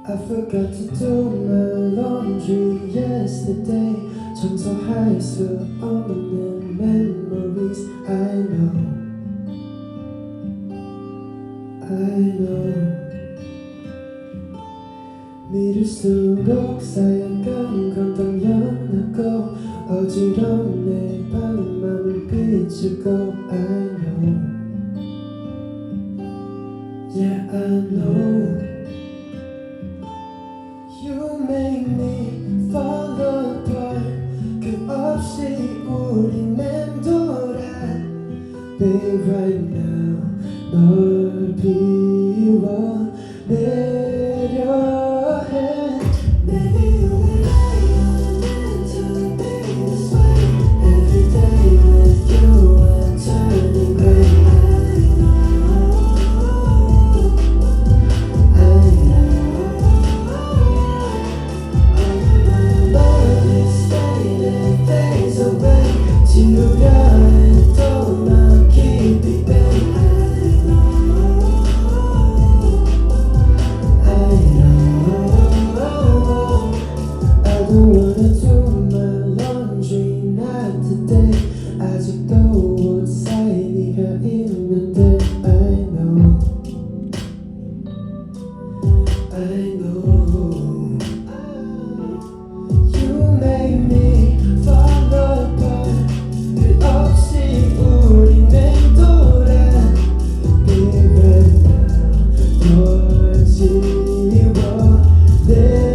I forgot to do my laundry yesterday. 청소할 수 없는 memories. I know. 믿을수록 쌓여간 건 당연하고 어지러운 내 밤맘을 비추고 I know. Yeah, I know. You make me fall apart. 끝없이 우리 맴돌아. Babe, right now 널 비워 내려 해. Maybe we're meant to be this way. Every day with you I'm turning gray. 지우려 해도 난 keep it babe. I don't wanna do my laundry not today. 아직도 옷 사이 네가 있는데 I know. You make me fall apart. 끝없이 우리 맴돌아. Baby, 널 지워 내